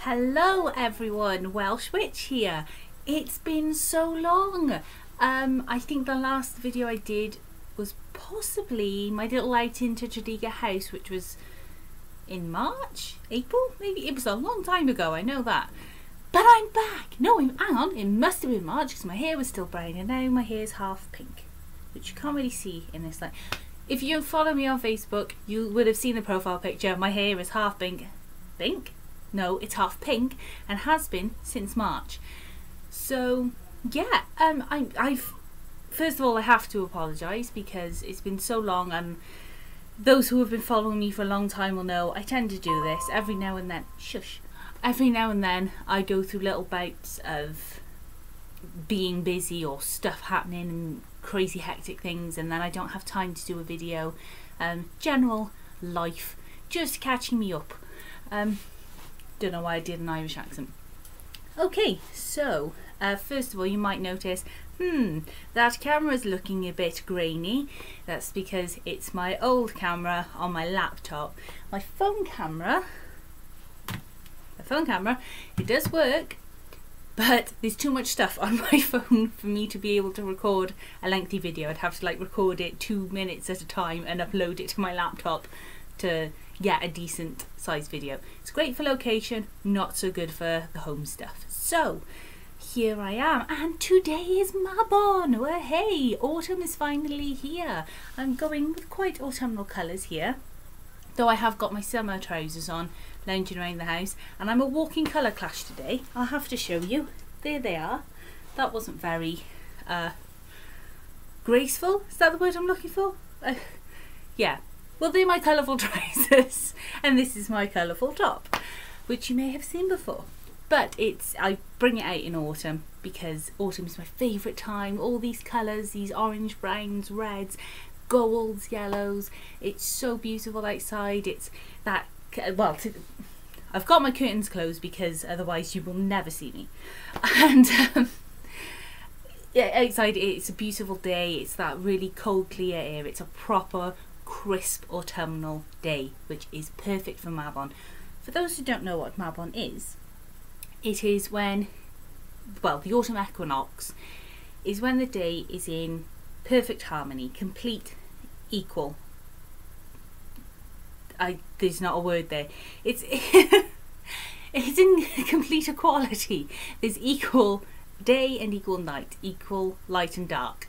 Hello everyone, Welsh Witch here. It's been so long. I think the last video I did was possibly my little outing to Tredegar House, which was in March, April, maybe. It was a long time ago, I know that. But I'm back. No, hang on, it must have been March because my hair was still brown and now my hair is half pink, which you can't really see in this light. If you follow me on Facebook, you would have seen the profile picture. My hair is half pink. Pink? No, it's half pink and has been since March. So yeah, I've first of all I have to apologise because it's been so long, and those who have been following me for a long time will know I tend to do this every now and then. Shush. Every now and then I go through little bouts of being busy or stuff happening and crazy hectic things, and then I don't have time to do a video. General life just catching me up. Don't know why I did an Irish accent. Okay, so first of all you might notice, that camera is looking a bit grainy. That's because it's my old camera on my laptop. My phone camera, it does work, but there's too much stuff on my phone for me to be able to record a lengthy video. I'd have to like record it 2 minutes at a time and upload it to my laptop to get a decent sized video. It's great for location, not so good for the home stuff. So here I am, and today is Mabon. Well, hey, autumn is finally here. I'm going with quite autumnal colours here, though I have got my summer trousers on, lounging around the house, and I'm a walking colour clash today. I'll have to show you. There they are. That wasn't very graceful. Is that the word I'm looking for? Yeah. Well, they're my colourful trousers and this is my colourful top, which you may have seen before. But I bring it out in autumn because autumn is my favourite time. All these colours, these orange, browns, reds, golds, yellows. It's so beautiful outside. It's that, well, I've got my curtains closed because otherwise you will never see me. And yeah, outside it's a beautiful day. It's that really cold, clear air. It's a proper crisp autumnal day, which is perfect for Mabon. For those who don't know what Mabon is, it is when, well, the autumn equinox is when the day is in perfect harmony, complete, equal. There's not a word there. It's it's in complete equality. There's equal day and equal night, equal light and dark.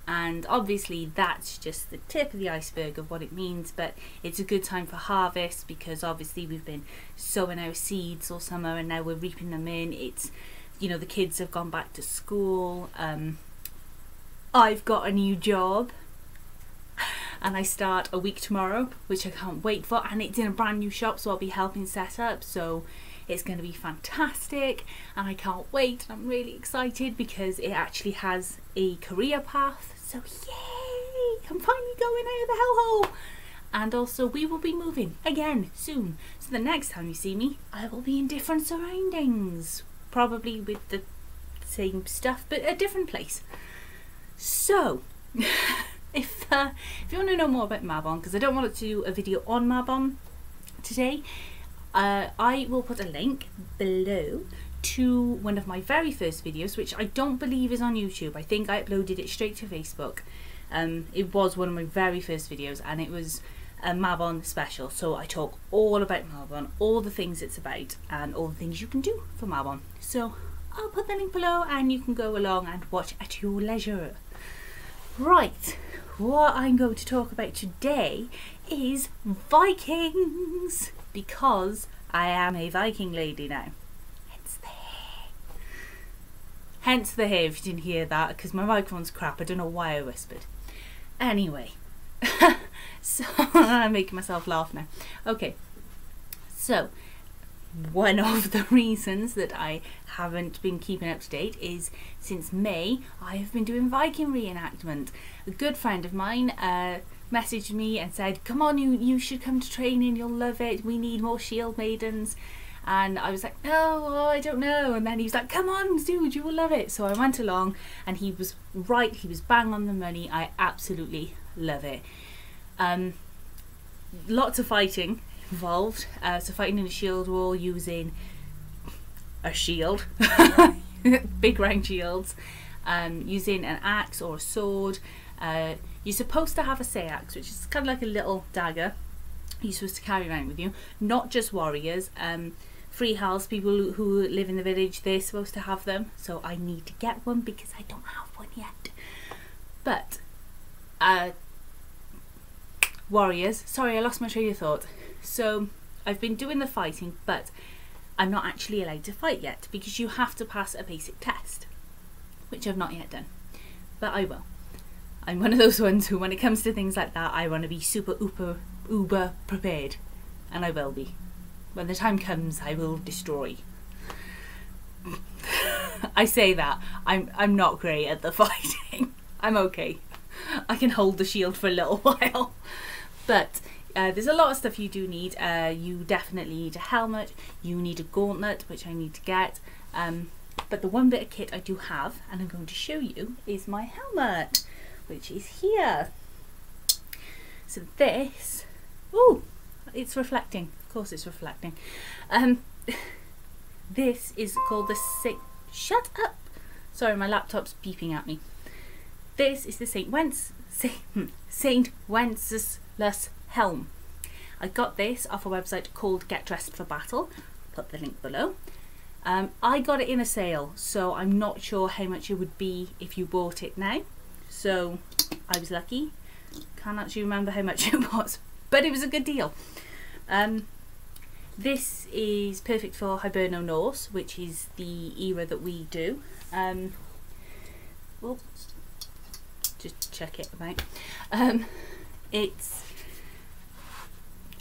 And obviously that's just the tip of the iceberg of what it means, but it's a good time for harvest because obviously we've been sowing our seeds all summer and now we're reaping them in. It's, you know, the kids have gone back to school. I've got a new job and I start a week tomorrow, which I can't wait for, and it's in a brand new shop, so I'll be helping set up, so it's going to be fantastic and I can't wait. I'm really excited because it actually has a career path, so yay, I'm finally going out of the hellhole. And also we will be moving again soon, so the next time you see me I will be in different surroundings, probably with the same stuff but a different place. So if you want to know more about Mabon, because I don't want to do a video on Mabon today, I will put a link below to one of my very first videos, which I don't believe is on YouTube. I think I uploaded it straight to Facebook. It was one of my very first videos and it was a Mabon special, so I talk all about Mabon, all the things it's about and all the things you can do for Mabon. So I'll put the link below and you can go along and watch at your leisure. Right, what I'm going to talk about today is Vikings, because I am a Viking lady now. Hence the hair. Hence the hair, if you didn't hear that, because my microphone's crap. I don't know why I whispered. Anyway, so I'm making myself laugh now. Okay, so one of the reasons that I haven't been keeping up to date is since May I have been doing Viking Reenactment. A good friend of mine messaged me and said, come on, you should come to training, you'll love it, we need more shield maidens. And I was like, no, I don't know. And then he was like, come on dude, you will love it. So I went along and he was right, he was bang on the money. I absolutely love it. Lots of fighting involved, so fighting in a shield wall using a shield, big round shields, using an axe or a sword. You're supposed to have a seax, which is kind of like a little dagger you're supposed to carry around with you. Not just warriors, freehalls, people who live in the village, they're supposed to have them. So I need to get one because I don't have one yet. But warriors, sorry, I lost my train of thought. So I've been doing the fighting, but I'm not actually allowed to fight yet because you have to pass a basic test, which I've not yet done, but I will. I'm one of those ones who, when it comes to things like that, I want to be super uber prepared, and I will be. When the time comes, I will destroy. I say that I'm not great at the fighting. I'm okay. I can hold the shield for a little while, but there's a lot of stuff you do need. You definitely need a helmet. You need a gauntlet, which I need to get. But the one bit of kit I do have, and I'm going to show you, is my helmet, which is here. So this, ooh, it's reflecting. Of course it's reflecting. This is called the shut up. Sorry, my laptop's beeping at me. This is the Saint Wenceslas helm. I got this off a website called Get Dressed for Battle. Put the link below. I got it in a sale, so I'm not sure how much it would be if you bought it now. So I was lucky. Can't actually remember how much it was, but it was a good deal. This is perfect for Hiberno-Norse, which is the era that we do. Well, just check it about. It's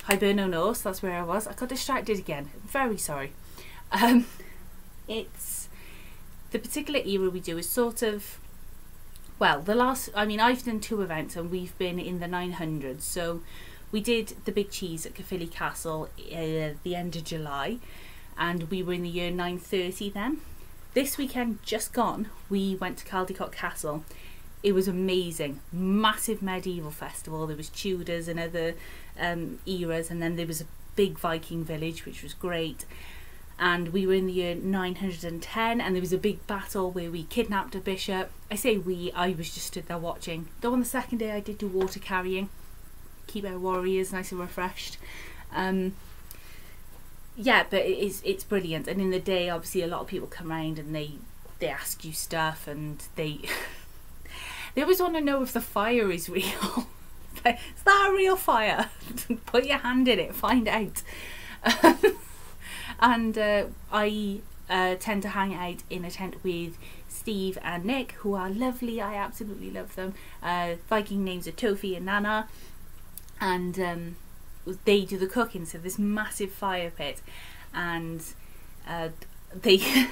Hiberno-Norse, that's where I was. I got distracted again. I'm very sorry. It's the particular era we do is sort of, well, the last, I mean, I've done 2 events and we've been in the 900s. So we did the Big Cheese at Caerphilly Castle the end of July, and we were in the year 930 then. This weekend just gone, we went to Caldecott Castle. It was amazing. Massive medieval festival. There was Tudors and other eras, and then there was a big Viking village, which was great. And we were in the year 910, and there was a big battle where we kidnapped a bishop. I say we, I was just stood there watching. Though on the second day I did do water carrying, keep our warriors nice and refreshed. Yeah, but it's brilliant. And in the day, obviously, a lot of people come around and they ask you stuff, and they always want to know if the fire is real. Is that a real fire? Put your hand in it, find out. And I tend to hang out in a tent with Steve and Nick, who are lovely. I absolutely love them. Viking names are Tofi and Nana, and they do the cooking. So this massive fire pit, and they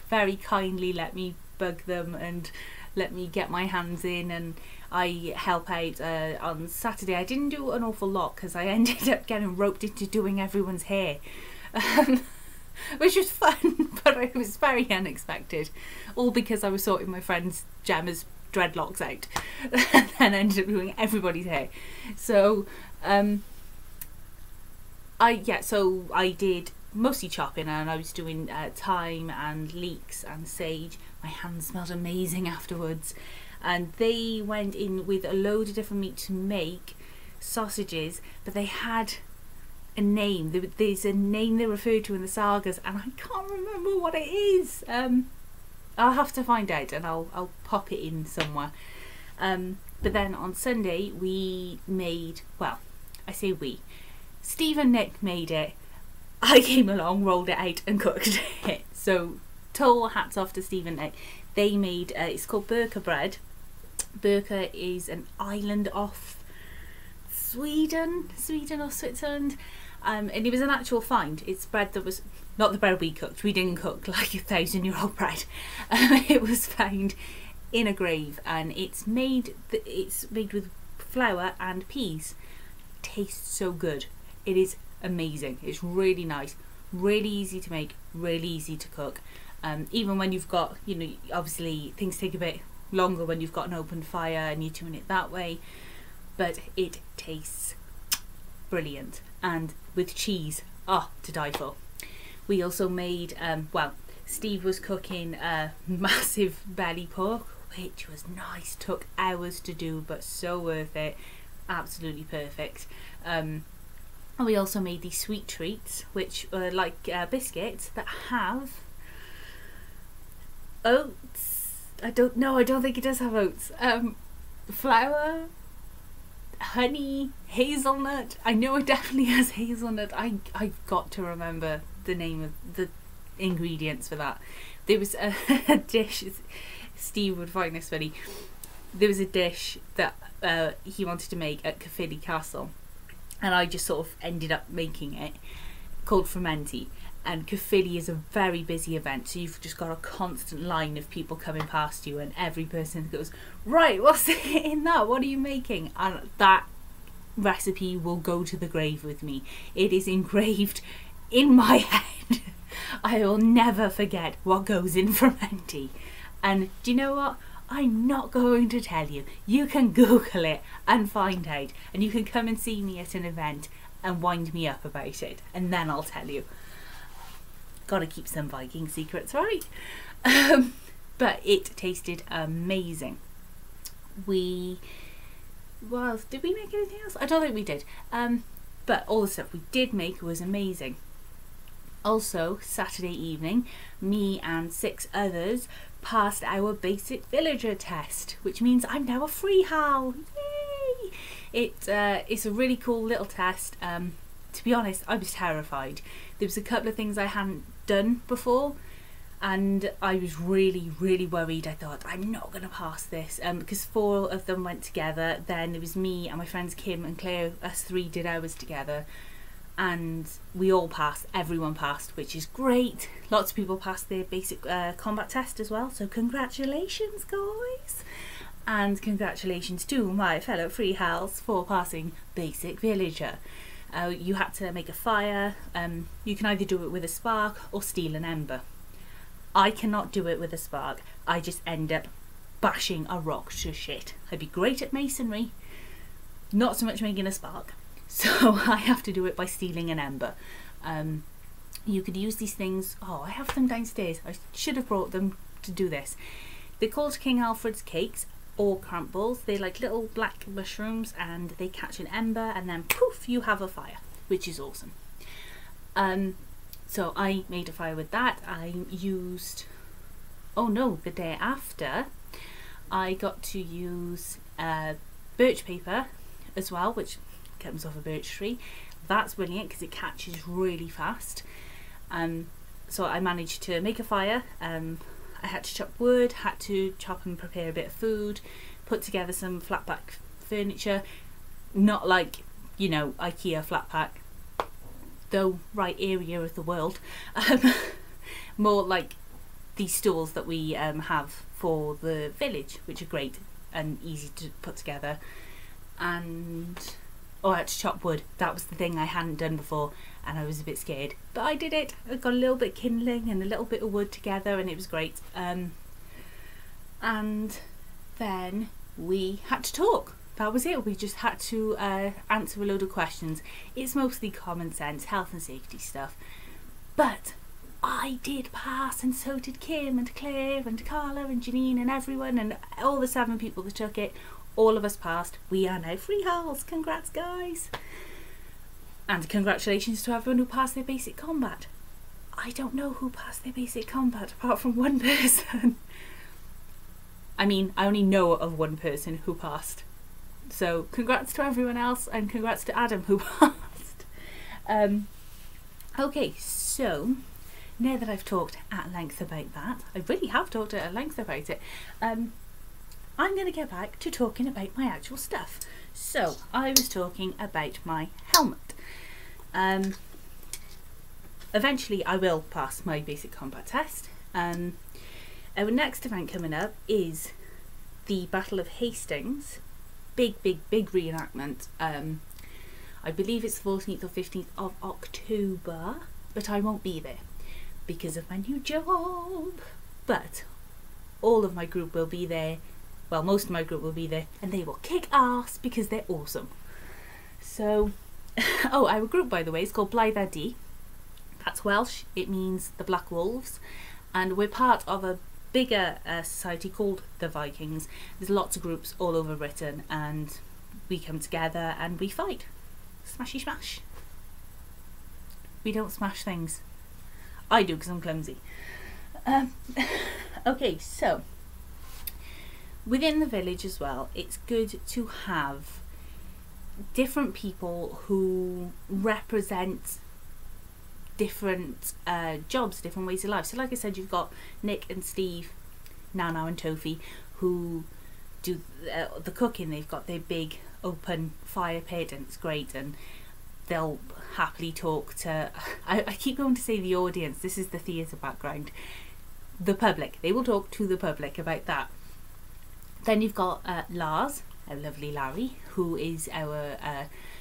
very kindly let me bug them and let me get my hands in, and I help out. On Saturday I didn't do an awful lot because I ended up getting roped into doing everyone's hair. Which was fun, but it was very unexpected, all because I was sorting my friend's Gemma's dreadlocks out and ended up doing everybody's hair. So I did mostly chopping, and I was doing thyme and leeks and sage. My hands smelled amazing afterwards, and they went in with a load of different meat to make sausages, but they had a name. There's a name they refer to in the sagas, and I can't remember what it is. I'll have to find out, and I'll pop it in somewhere. But then on Sunday we made, well, I say we, Steve and Nick made it. I came along, rolled it out and cooked it. So total hats off to Steve and Nick. They made, it's called Birka bread. Birka is an island off Sweden or Switzerland, and it was an actual find. It's bread that was not the bread we cooked. We didn't cook like 1,000-year-old bread. It was found in a grave, and it's made with flour and peas. It tastes so good. It is amazing. It's really nice, really easy to make, really easy to cook. Even when you've got, you know, obviously things take a bit longer when you've got an open fire and you're doing it that way, but it tastes brilliant, and with cheese, to die for. We also made, well, Steve was cooking a massive belly pork, which was nice. Took hours to do, but so worth it. Absolutely perfect. And we also made these sweet treats, which are like biscuits that have oats. I don't think it does have oats. Flour, honey, hazelnut. I know it definitely has hazelnut. I've got to remember the name of the ingredients for that. There was a dish, Steve would find this funny. There was a dish that he wanted to make at Caerphilly Castle, and I just sort of ended up making it, called Fermenti. And Caerphilly is a very busy event, so you've just got a constant line of people coming past you, and every person goes, right, what's in that? What are you making? And that recipe will go to the grave with me. It is engraved in my head. I will never forget what goes in Fermenti. And do you know what? I'm not going to tell you. You can Google it and find out, and you can come and see me at an event and wind me up about it, and then I'll tell you. Gotta keep some Viking secrets, right? But it tasted amazing. What else? Did we make anything else? I don't think we did. But all the stuff we did make was amazing. Also, Saturday evening, me and 6 others passed our basic villager test, which means I'm now a free hal. Yay! It's a really cool little test. To be honest, I was terrified. There was a couple of things I hadn't done before, and I was really, really worried. I thought, I'm not going to pass this, because 4 of them went together. Then there was me and my friends Kim and Claire. Us 3 did ours together, and we all passed. Everyone passed, which is great. Lots of people passed their basic combat test as well, so congratulations, guys. And congratulations to my fellow free hals for passing basic villager. You had to make a fire. You can either do it with a spark or steal an ember. I cannot do it with a spark. I just end up bashing a rock to shit. I'd be great at masonry, not so much making a spark. So I have to do it by stealing an ember. You could use these things. Oh, I have them downstairs. I should have brought them to do this. They're called King Alfred's cakes, or crumbles. They're like little black mushrooms, and they catch an ember, and then poof, you have a fire, which is awesome. So I made a fire with that. I used, the day after, I got to use birch paper as well, which comes off a birch tree. That's brilliant because it catches really fast. So I managed to make a fire. I had to chop wood, had to chop and prepare a bit of food, put together some flat pack furniture, not like, IKEA flat pack, though right area of the world, more like these stools that we have for the village, which are great and easy to put together. And I had to chop wood. That was the thing I hadn't done before, and I was a bit scared, but I did it. I got a little bit of kindling and a little bit of wood together, and it was great. And then we had to talk. That was it. We just had to answer a load of questions. It's mostly common sense, health and safety stuff, but I did pass, and so did Kim and Claire and Carla and Janine and everyone, and all the 7 people that took it. All of us passed. We are now free hals. Congrats, guys. And congratulations to everyone who passed their basic combat. I don't know who passed their basic combat apart from one person. I mean, I only know of one person who passed. So congrats to everyone else, and congrats to Adam who passed. Okay, so now that I've talked at length about that, I really have talked at length about it, I'm going to get back to talking about my actual stuff. So I was talking about my helmet. Eventually I will pass my basic combat test. Our next event coming up is the Battle of Hastings. Big reenactment. I believe it's the 14th or 15th of October, but I won't be there because of my new job. But all of my group will be there. Well, most of my group will be there, and they will kick ass because they're awesome. So, our group, by the way, is called Blythe D. That's Welsh. It means the Black Wolves. and we're part of a bigger society called the Vikings. There's lots of groups all over Britain, and we come together and we fight. Smashy smash. We don't smash things. I do, because I'm clumsy. Okay, so within the village as well, it's good to have different people who represent different jobs, different ways of life. So like I said, you've got Nick and Steve, Nana and Tofi, who do the cooking. They've got their big open fire pit, and it's great, and they'll happily talk to, I keep going to say the audience, this is the theatre background, the public. They will talk to the public about that. Then you've got Lars, our lovely Larry, who is our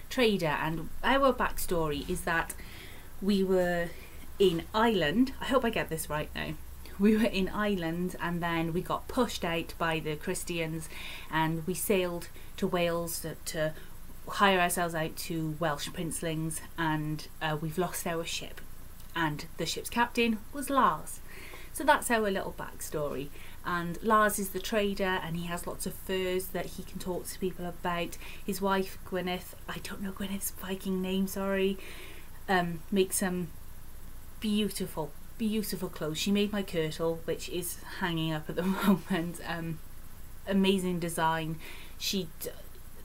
trader, and our backstory is that we were in Ireland. I hope I get this right now. We were in Ireland, and then we got pushed out by the Christians, and we sailed to Wales to hire ourselves out to Welsh princelings, and we've lost our ship, and the ship's captain was Lars. So that's our little backstory. And Lars is the trader, and he has lots of furs that he can talk to people about. His wife Gwyneth, I don't know Gwyneth's Viking name, sorry, makes some beautiful clothes. She made my kirtle, which is hanging up at the moment. Amazing design.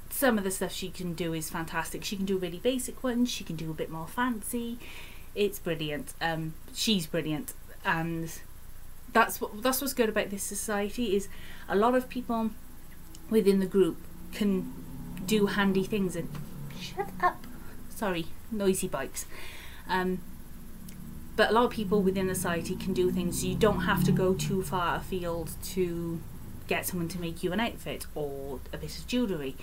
Some of the stuff she can do is fantastic. She can do really basic ones, she can do a bit more fancy. It's brilliant. She's brilliant, and that's what's good about this society, is a lot of people within the group can do handy things. And shut up, sorry, noisy bikes. But a lot of people within the society can do things, so you don't have to go too far afield to get someone to make you an outfit or a bit of jewellery.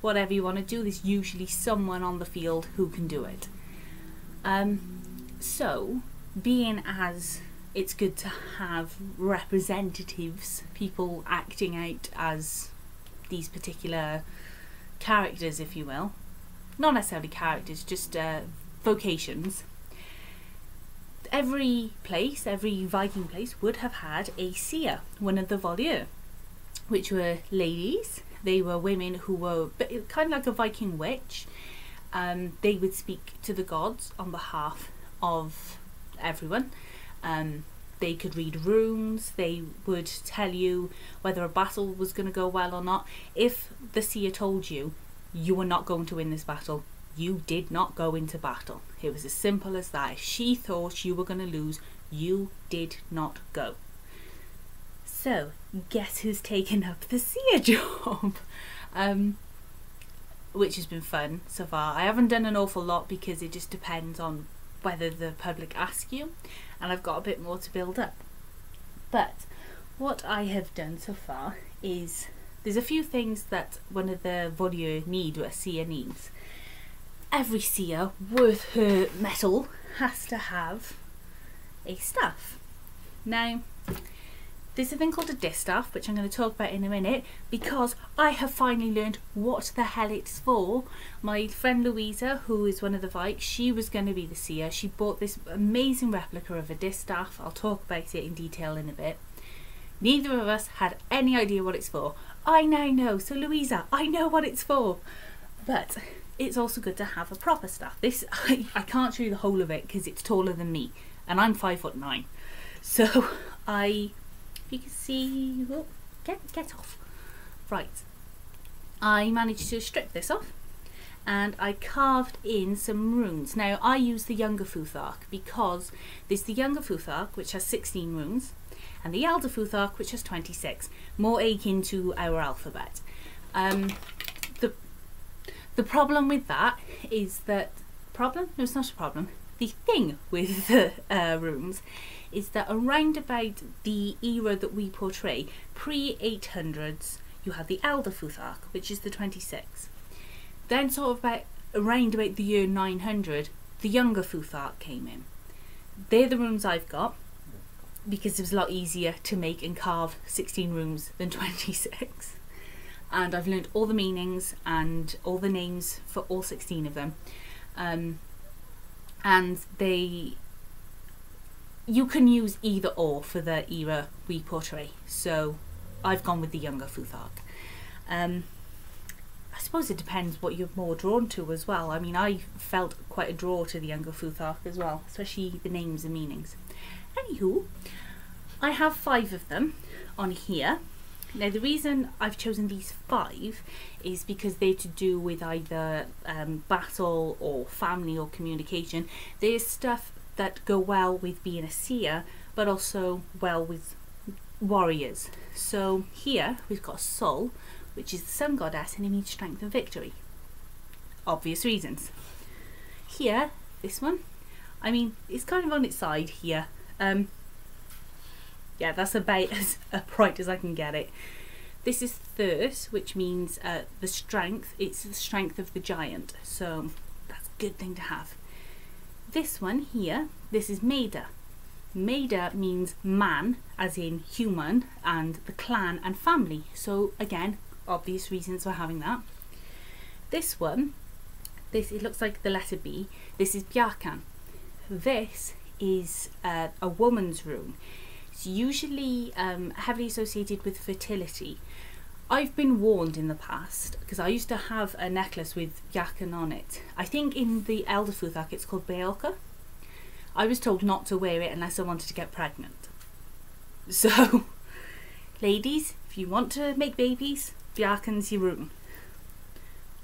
Whatever you want to do, there's usually someone on the field who can do it. So, being as it's good to have representatives, people acting out as these particular characters, if you will. Not necessarily characters, just vocations. Every Viking place would have had a seer, one of the voleur, which were ladies. They were women who were kind of like a Viking witch. They would speak to the gods on behalf of everyone. They could read runes. They would tell you whether a battle was going to go well or not. If the seer told you, you were not going to win this battle, you did not go into battle. It was as simple as that. If she thought you were going to lose, you did not go. So, guess who's taken up the seer job? Which has been fun so far. I haven't done an awful lot because it just depends on whether the public ask you, and I've got a bit more to build up. But what I have done so far is, there's a few things that one of the voleur need, or a seer needs. Every seer worth her metal has to have a staff. Now, there's a thing called a distaff, which I'm going to talk about in a minute, because I have finally learned what the hell it's for. My friend Louisa, who is one of the Vikes, she was going to be the seer. She bought this amazing replica of a distaff. I'll talk about it in detail in a bit. Neither of us had any idea what it's for. I now know. So Louisa, I know what it's for. But it's also good to have a proper staff. This I can't show you the whole of it because it's taller than me, and I'm 5'9". So you can see, oh, get off. Right, I managed to strip this off, and I carved in some runes. Now I use the younger Futhark because there's the younger Futhark, which has 16 runes, and the elder Futhark, which has 26, more akin to our alphabet. The problem with that is that, no, it's not a problem. The thing with the runes is that around about the era that we portray, pre-800s, you have the elder Futhark, which is the 26. Then sort of around about the year 900, the younger Futhark came in. They're the runes I've got, because it was a lot easier to make and carve 16 runes than 26. And I've learned all the meanings and all the names for all 16 of them. And you can use either or for the era we portray. So I've gone with the younger Futhark. I suppose it depends what you're more drawn to as well. I mean, I felt quite a draw to the younger Futhark as well, especially the names and meanings. Anywho, I have 5 of them on here. Now, the reason I've chosen these 5 is because they're to do with either battle or family or communication. There's stuff that go well with being a seer, but also well with warriors. So here we've got Sol, which is the sun goddess, and it means strength and victory. Obvious reasons. Here, this one, I mean, it's kind of on its side here. Yeah, that's about as upright as I can get it. This is Thurs, which means the strength. It's the strength of the giant, so that's a good thing to have. This one here, this is Maida. Maida means man, as in human, and the clan and family. So again, obvious reasons for having that. This one, it looks like the letter B. This is Bjarkan. This is a woman's rune. It's usually heavily associated with fertility. I've been warned in the past, because I used to have a necklace with Bjarkan on it. I think in the Elder Futhark it's called Beolka. I was told not to wear it unless I wanted to get pregnant. So, ladies, if you want to make babies, Bjarkan's your rune.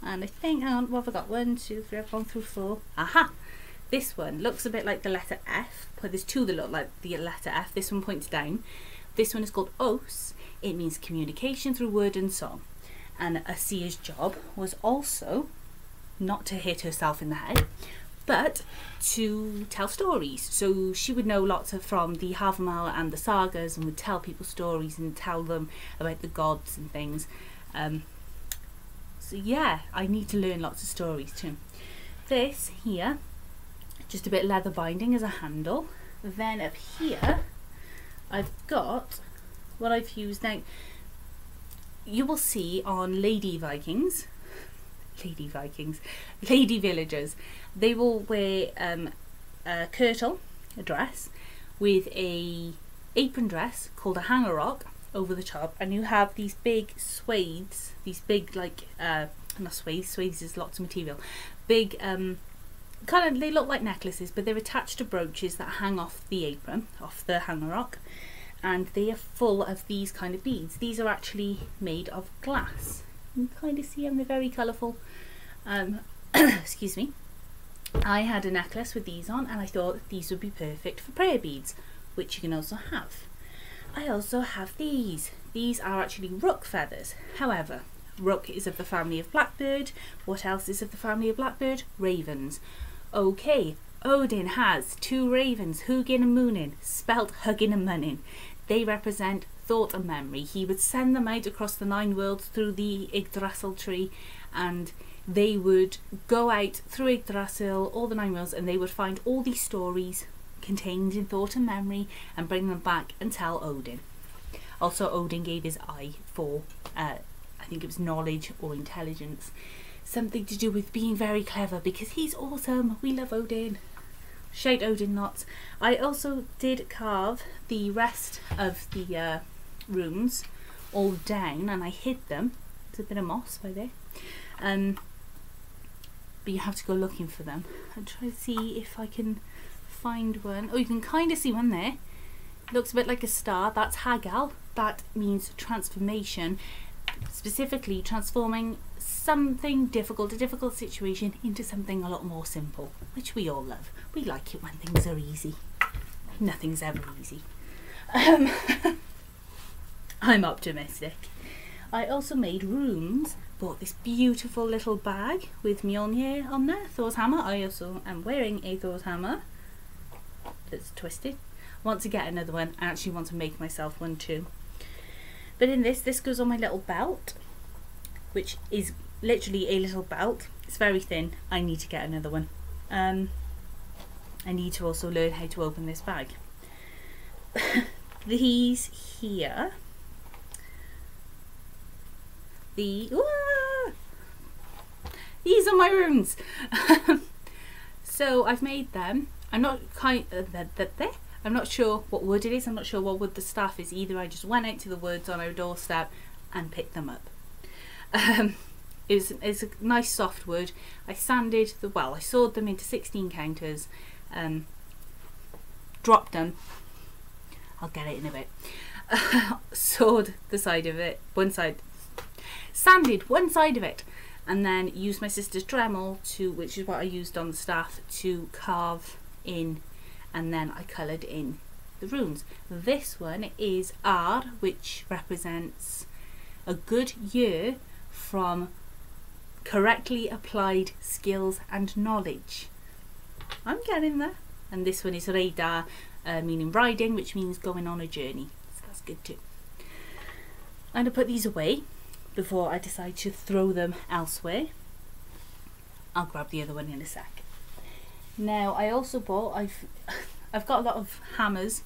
And I think, hang on, what have I got? 1, 2, 3, I've gone through 4. Aha! This one looks a bit like the letter F, but there's 2 that look like the letter F. This one points down. This one is called Os. It means communication through word and song. And a seer's job was also not to hit herself in the head, but to tell stories. So she would know lots from the Havamal and the sagas, and would tell people stories and tell them about the gods and things. So yeah, I need to learn lots of stories too. This here, just a bit leather binding as a handle. Then up here, I've got what I've used now. You will see on lady villagers, they will wear a kirtle, a dress, with a apron dress called a hangarock over the top, and you have these big swathes, these big, like, not swathes is lots of material, big, kind of, they look like necklaces, but they're attached to brooches that hang off the apron, off the hangarock, and they are full of these kind of beads. These are actually made of glass. You can kind of see them, they're very colourful. Excuse me. I had a necklace with these on, and I thought these would be perfect for prayer beads, which you can also have. I also have these. These are actually rook feathers. However, rook is of the family of blackbird. What else is of the family of blackbird? Ravens. Okay, Odin has 2 ravens, Hugin and Munin, spelt Huggin and Munnin. They represent thought and memory. He would send them out across the 9 worlds through the Yggdrasil tree, and they would go out through Yggdrasil, all the 9 worlds, and they would find all these stories contained in thought and memory and bring them back and tell Odin. Also, Odin gave his eye for, I think it was knowledge or intelligence. Something to do with being very clever, because he's awesome. We love Odin. Shout Odin lots. I also did carve the rest of the runes all down, and I hid them. There's a bit of moss by there. But you have to go looking for them. I'll try to see if I can find one. Oh, you can kind of see one there. It looks a bit like a star. That's Hagal. That means transformation. Specifically transforming something difficult, a difficult situation, into something a lot more simple, which we all love. We like it when things are easy. Nothing's ever easy. I'm optimistic. I also made runes. Bought this beautiful little bag with Mjolnir on there, Thor's hammer. I also am wearing a Thor's hammer that's twisted. I want to get another one. I actually want to make myself one too. But in this goes on my little belt, which is literally a little belt. It's very thin. I need to get another one. I need to also learn how to open this bag. These here, these are my runes. So I've made them. I'm I'm not sure what wood it is, I'm not sure what wood the staff is either. I just went out to the woods on our doorstep and picked them up. It's a nice soft wood. I sanded I sawed them into 16 counters, dropped them, I'll get it in a bit, sawed the side of it, sanded one side of it, and then used my sister's Dremel which is what I used on the staff, to carve in, and then I coloured in the runes. This one is R, which represents a good year from correctly applied skills and knowledge. I'm getting there. And this one is Reidar, meaning riding, which means going on a journey. So that's good too. I'm going to put these away before I decide to throw them elsewhere. I'll grab the other one in a sec. Now I also bought, I've got a lot of hammers.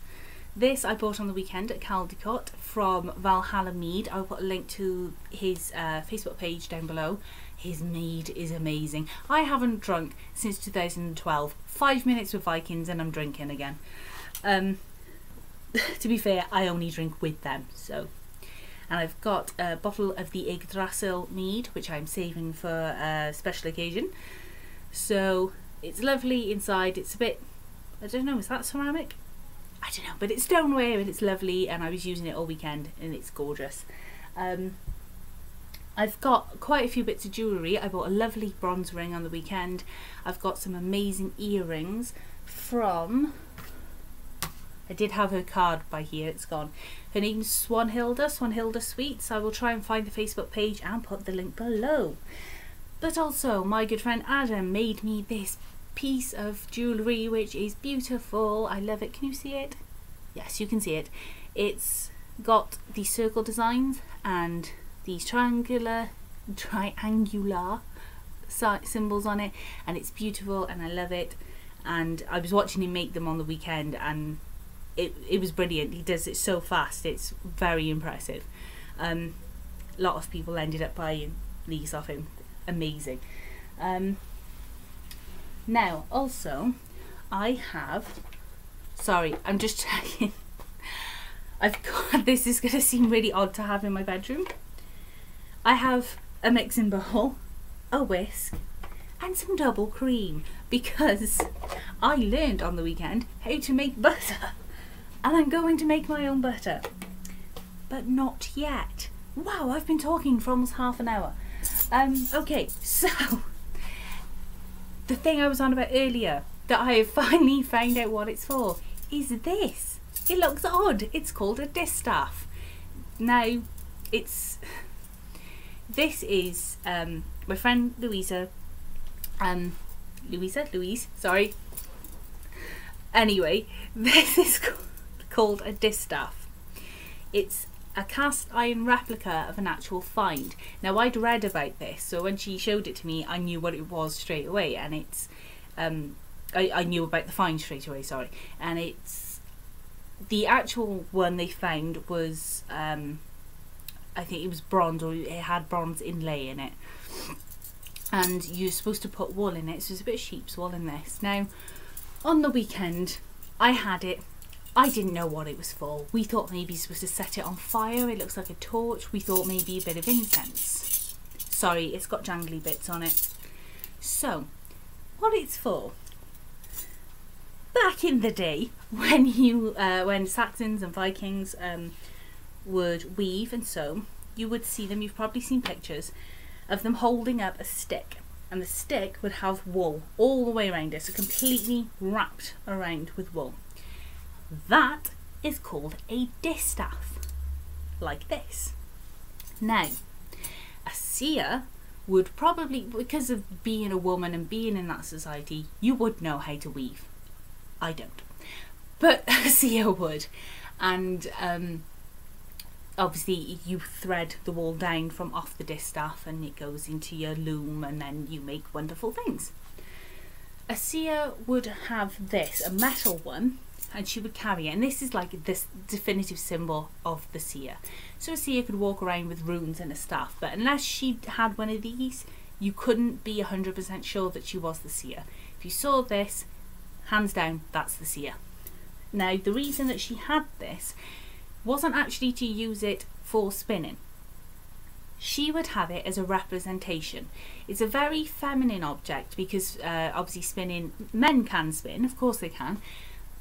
This I bought on the weekend at Caldecott from Valhalla Mead. I'll put a link to his Facebook page down below. His mead is amazing. I haven't drunk since 2012. 5 minutes with Vikings and I'm drinking again. To be fair, I only drink with them. So, and I've got a bottle of the Yggdrasil mead, which I'm saving for a special occasion. So it's lovely inside. It's a bit, I don't know, is that ceramic? I don't know, but it's stoneware and it's lovely, and I was using it all weekend and it's gorgeous. I've got quite a few bits of jewellery. I bought a lovely bronze ring on the weekend. I've got some amazing earrings from, I did have her card by here, it's gone. Her name's Swanhilda Sweets. I will try and find the Facebook page and put the link below. But also, my good friend Adam made me this piece of jewellery which is beautiful. I love it. Can you see it? Yes, you can see it. It's got the circle designs and these triangular symbols on it, and it's beautiful and I love it. And I was watching him make them on the weekend and it was brilliant. He does it so fast, it's very impressive. A lot of people ended up buying these off him. Amazing. Now also I have, sorry, I'm just checking, I've got, this is going to seem really odd to have in my bedroom. I have a mixing bowl, a whisk and some double cream, because I learned on the weekend how to make butter and I'm going to make my own butter, but not yet. Wow, I've been talking for almost half an hour. Okay, so the thing I was on about earlier that I have finally found out what it's for is this. It looks odd. It's called a distaff. Now, this is my friend Louise, sorry. Anyway, this is called a distaff. It's a cast iron replica of an actual find. Now I'd read about this, so when she showed it to me I knew what it was straight away, and it's I knew about the find straight away, sorry. And it's the actual one they found was I think it was bronze, or it had bronze inlay in it, and you're supposed to put wool in it, so there's a bit of sheep's wool in this. Now on the weekend I had it. I didn't know what it was for. We thought maybe you're supposed to set it on fire. It looks like a torch. We thought maybe a bit of incense. Sorry, it's got jangly bits on it. So, what it's for. Back in the day, when when Saxons and Vikings would weave and sew, you would see them, you've probably seen pictures of them holding up a stick. And the stick would have wool all the way around it, so completely wrapped around with wool. That is called a distaff, like this. Now, a seer would probably, because of being a woman and being in that society, you would know how to weave. I don't. But a seer would. And obviously you thread the wool down from off the distaff and it goes into your loom and then you make wonderful things. A seer would have this, a metal one, and she would carry it, and this is like this definitive symbol of the seer. So a seer could walk around with runes and a staff, but unless she had one of these, you couldn't be 100% sure that she was the seer. If you saw this, hands down, that's the seer. Now, the reason that she had this wasn't actually to use it for spinning. She would have it as a representation. It's a very feminine object because obviously spinning, men can spin, of course they can,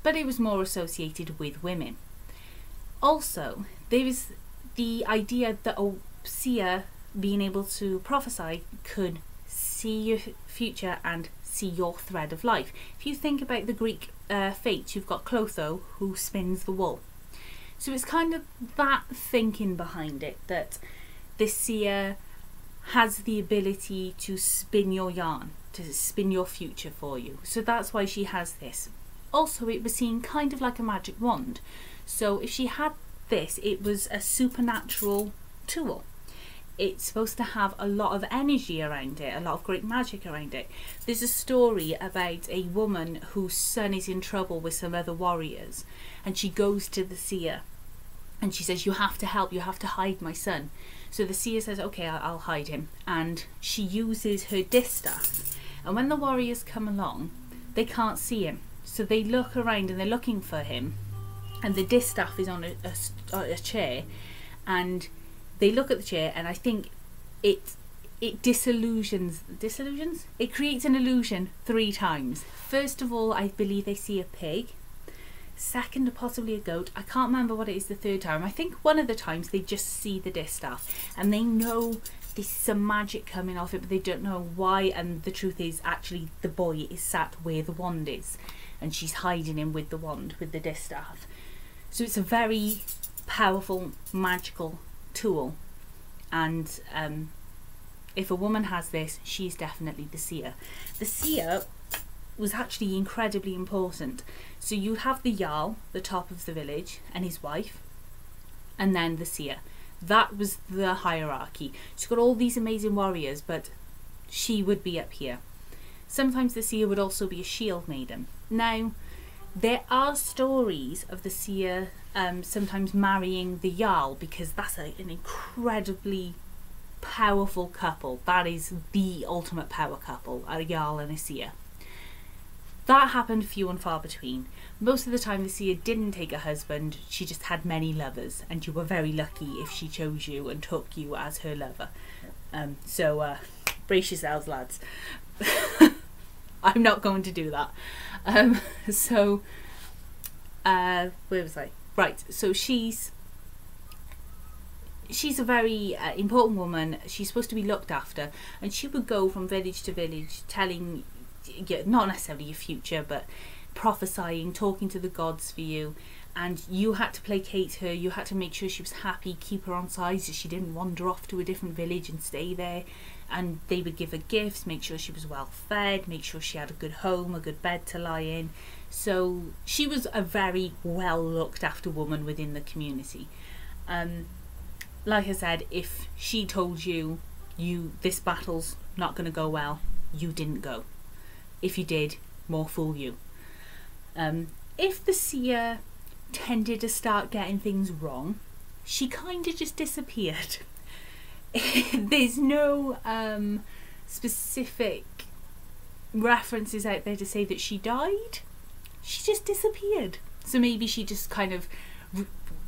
but it was more associated with women. Also, there is the idea that a seer, being able to prophesy, could see your future and see your thread of life. If you think about the Greek fates, you've got Clotho, who spins the wool. So it's kind of that thinking behind it, that this seer has the ability to spin your yarn, to spin your future for you. So that's why she has this. Also, it was seen kind of like a magic wand. So if she had this, it was a supernatural tool. It's supposed to have a lot of energy around it, a lot of great magic around it. There's a story about a woman whose son is in trouble with some other warriors, and she goes to the seer and she says, "You have to help, you have to hide my son." So the seer says, "Okay, I'll hide him." And she uses her distaff. And when the warriors come along, they can't see him. So they look around and they're looking for him. And the distaff is on a chair. And they look at the chair, and I think it disillusions. It creates an illusion 3 times. First of all, I believe they see a pig. Second, possibly a goat. I can't remember what it is the 3rd time. I think one of the times they just see the distaff and they know there's some magic coming off it, but they don't know why. And the truth is, actually, the boy is sat where the wand is, and she's hiding him with the wand, with the distaff. So it's a very powerful, magical tool. And if a woman has this, she's definitely the seer. The seer was actually incredibly important. So you have the Jarl, the top of the village, and his wife, and then the seer. That was the hierarchy. She's got all these amazing warriors, but she would be up here. Sometimes the seer would also be a shield maiden. Now, there are stories of the seer sometimes marrying the Jarl, because that's an incredibly powerful couple. That is the ultimate power couple, a Jarl and a seer. That happened few and far between. Most of the time the seer didn't take a husband, she just had many lovers, and you were very lucky if she chose you and took you as her lover. So brace yourselves, lads. I'm not going to do that. Where was I? Right, so she's a very important woman. She's supposed to be looked after, and she would go from village to village telling, not necessarily your future, but prophesying, talking to the gods for you, and you had to placate her. You had to make sure she was happy, keep her on side so she didn't wander off to a different village and stay there. And they would give her gifts, make sure she was well fed, make sure she had a good home, a good bed to lie in. So she was a very well looked after woman within the community. Like I said, if she told you this battle's not going to go well, you didn't go. If you did, more fool you. If the seer tended to start getting things wrong, she kind of just disappeared. There's no specific references out there to say that she died. She just disappeared. So maybe she just kind of,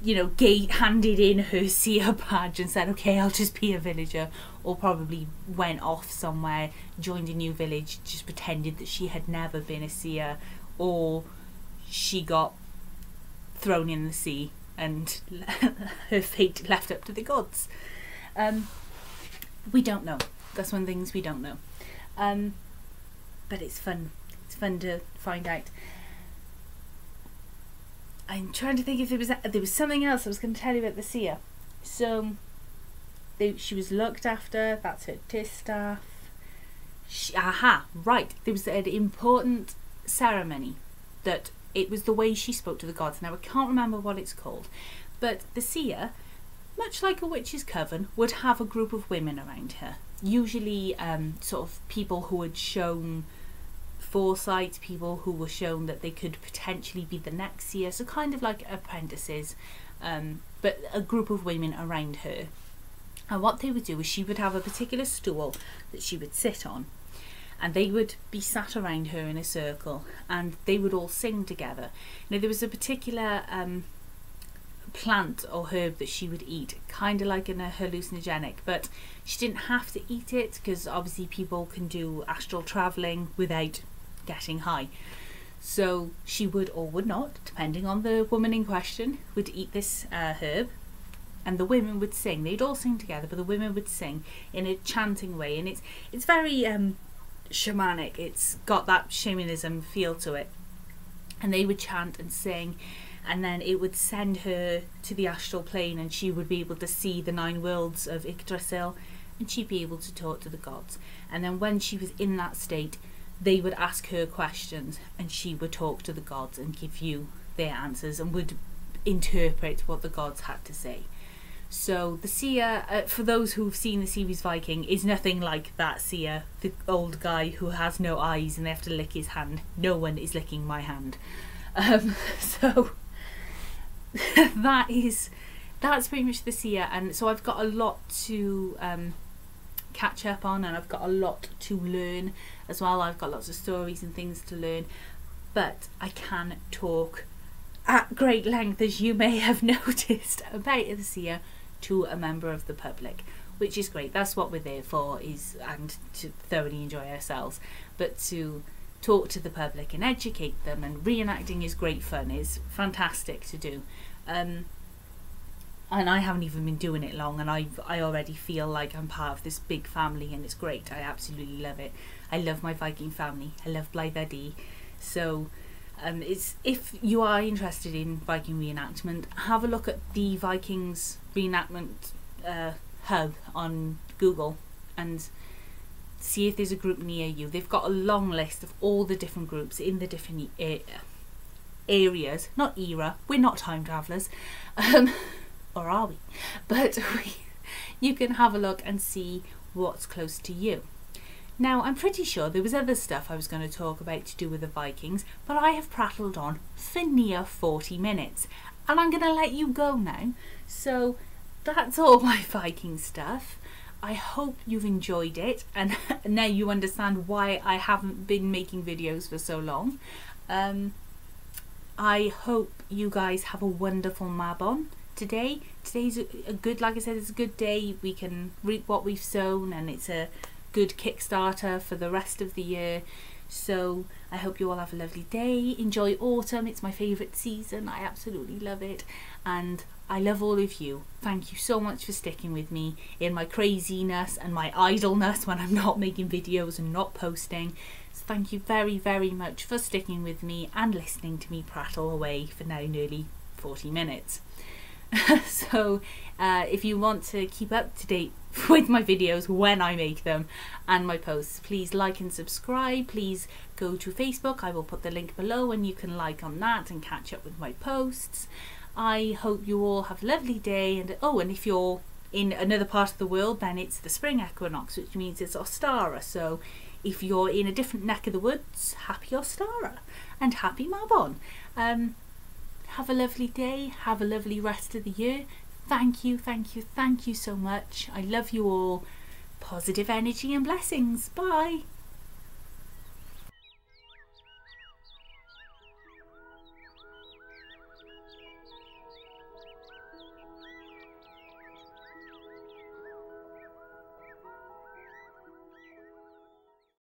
handed in her seer badge and said, "Okay, I'll just be a villager," or probably went off somewhere, joined a new village, just pretended that she had never been a seer, or she got thrown in the sea and her fate left up to the gods. We don't know. That's one of the things we don't know. But it's fun. It's fun to find out. I'm trying to think if there was something else I was going to tell you about the seer. So she was looked after. That's her distaff. Right. There was an important ceremony that it was the way she spoke to the gods. Now I can't remember what it's called, but the seer, much like a witch's coven, would have a group of women around her. Usually sort of people who had shown foresight, people who were shown that they could potentially be the next seer, so kind of like apprentices, but a group of women around her. And what they would do is she would have a particular stool that she would sit on, and they would be sat around her in a circle and they would all sing together. Now there was a particular plant or herb that she would eat, kind of like in a hallucinogenic, but she didn't have to eat it because obviously people can do astral travelling without getting high. So she would or would not, depending on the woman in question, would eat this herb, and the women would sing. They'd all sing together, but the women would sing in a chanting way, and it's very shamanic. It's got that shamanism feel to it, and they would chant and sing, and then it would send her to the astral plane, and she would be able to see the 9 worlds of Yggdrasil, and she'd be able to talk to the gods. And then when she was in that state, they would ask her questions and she would talk to the gods and give you their answers and would interpret what the gods had to say. So the seer, for those who've seen the series Viking, is nothing like that seer, the old guy who has no eyes and they have to lick his hand. No one is licking my hand. So that's pretty much the seer, and so I've got a lot to catch up on, and I've got a lot to learn as well. I've got lots of stories and things to learn, but I can talk at great length, as you may have noticed, about the seer to a member of the public, which is great. That's what we're there for, and to thoroughly enjoy ourselves, but to talk to the public and educate them. And reenacting is great fun, it's fantastic to do, and I haven't even been doing it long, and I already feel like I'm part of this big family, and it's great. I absolutely love it. I love my Viking family. I love Blythe Eddie. So if you are interested in Viking reenactment, have a look at the Vikings reenactment hub on Google and see if there's a group near you. They've got a long list of all the different groups in the different areas, not era. We're not time travellers. Or are we? But you can have a look and see what's close to you. Now, I'm pretty sure there was other stuff I was going to talk about to do with the Vikings, but I have prattled on for near 40 minutes, and I'm going to let you go now. So that's all my Viking stuff. I hope you've enjoyed it, and now you understand why I haven't been making videos for so long. I hope you guys have a wonderful Mabon today. Today's a good, like I said, it's a good day. We can reap what we've sown, and it's a good Kickstarter for the rest of the year. So I hope you all have a lovely day. Enjoy autumn. It's my favourite season. I absolutely love it, and I love all of you. Thank you so much for sticking with me in my craziness and my idleness when I'm not making videos and not posting. So thank you very, very much for sticking with me and listening to me prattle away for now nearly 40 minutes. So if you want to keep up to date with my videos when I make them and my posts, please like and subscribe. Please go to Facebook. I will put the link below and you can like on that and catch up with my posts. I hope you all have a lovely day, and and if you're in another part of the world, then it's the spring equinox, which means it's Ostara. So if you're in a different neck of the woods, happy Ostara and happy Mabon. Have a lovely day. Have a lovely rest of the year. Thank you, thank you, thank you so much. I love you all. Positive energy and blessings. Bye.